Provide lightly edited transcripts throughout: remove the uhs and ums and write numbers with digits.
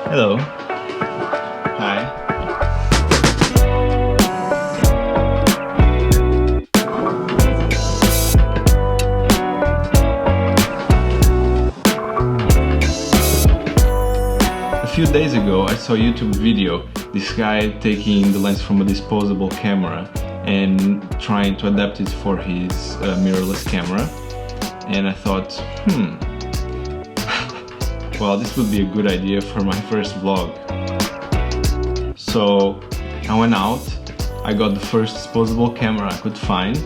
Hello. Hi. A few days ago I saw a YouTube video, this guy taking the lens from a disposable camera and trying to adapt it for his mirrorless camera, and I thought, well, this would be a good idea for my first vlog. So I went out, I got the first disposable camera I could find.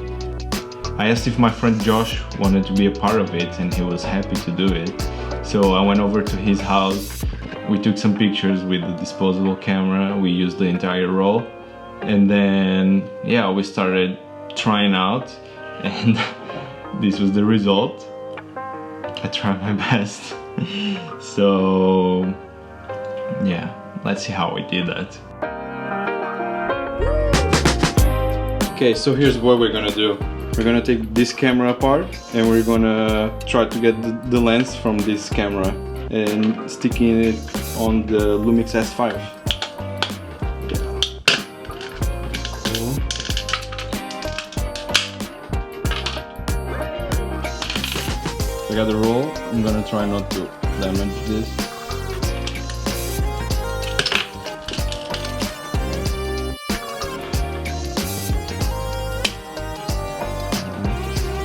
I asked if my friend Josh wanted to be a part of it, and he was happy to do it. So I went over to his house, we took some pictures with the disposable camera, we used the entire roll, and then yeah, we started trying out, and this was the result. I tried my best. So yeah, let's see how we did that. Okay, so here's what we're gonna do. We're gonna take this camera apart and we're gonna try to get the lens from this camera and sticking it on the Lumix S5. I got the roll. I'm gonna try not to damage this.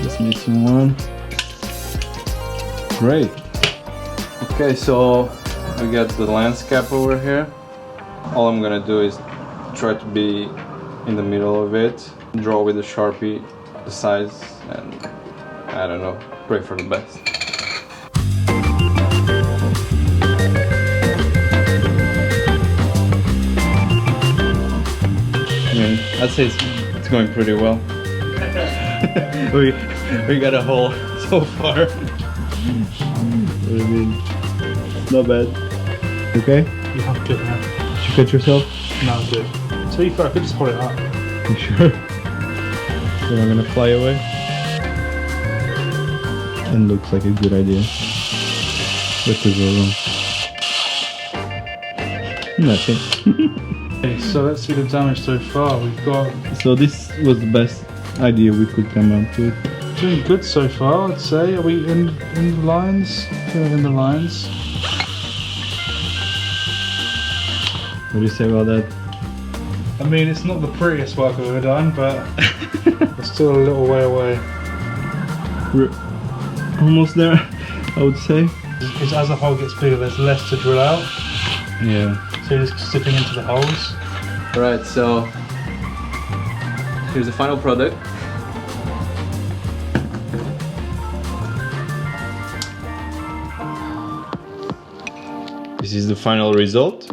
Just missing one. Great. Okay, so I got the lens cap over here. All I'm gonna do is try to be in the middle of it, draw with a Sharpie the size, and I don't know, pray for the best. I mean, I'd say it's going pretty well. we got a hole so far. What do you mean? It's not bad. Okay? Yeah, I'm good now. Did you cut yourself? No, I'm good. To be fair, I could just hold it up. You sure? Then I'm gonna fly away. And looks like a good idea. What could go wrong? Nothing. Okay, so let's see the damage so far. We've got So this was the best idea we could come up with. doing good so far, I'd say. Are we in the lines? Yeah, in the lines. What do you say about that? I mean, it's not the prettiest work I've ever done, but we're still a little way away. We're almost there, I would say. Because as the hole gets bigger, there's less to drill out. Yeah. So you're just slipping into the holes. Alright, so here's the final product. This is the final result.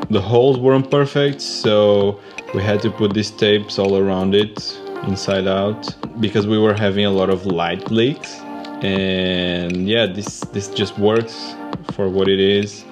The holes weren't perfect, so we had to put these tapes all around it, inside out, because we were having a lot of light leaks. And yeah, this just works for what it is.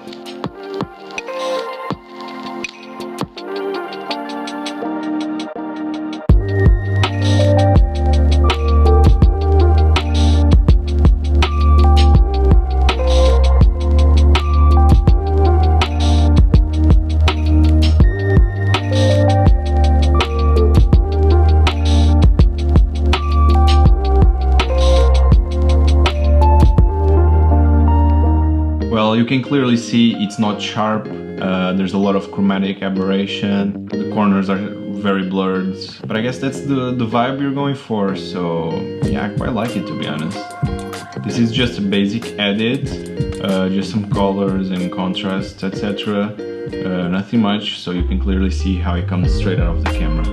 Well, you can clearly see it's not sharp. There's a lot of chromatic aberration. The corners are very blurred. But I guess that's the vibe you're going for. So yeah, I quite like it, to be honest. This is just a basic edit. Just some colors and contrast, etc. Nothing much, so you can clearly see how it comes straight out of the camera.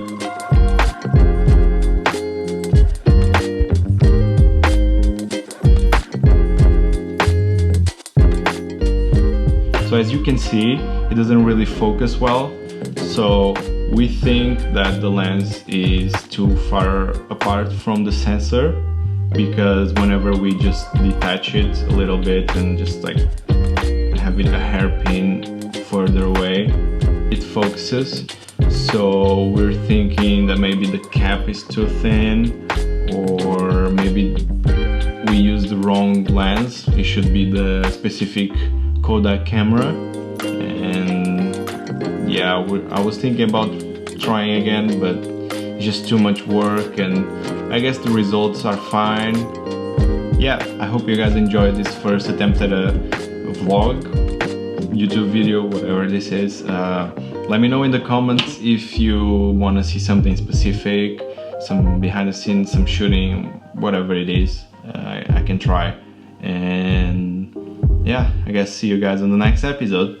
So as you can see, it doesn't really focus well. So we think that the lens is too far apart from the sensor, because whenever we just detach it a little bit and just like have it a hairpin further away, it focuses. So we're thinking that maybe the cap is too thin, or maybe we used the wrong lens. It should be the specific Kodak camera, and yeah, I was thinking about trying again, but it's just too much work, and I guess the results are fine. Yeah, I hope you guys enjoyed this first attempt at a vlog, YouTube video, whatever this is. Let me know in the comments if you want to see something specific, some behind the scenes, some shooting, whatever it is. I can try. And yeah, I guess see you guys on the next episode.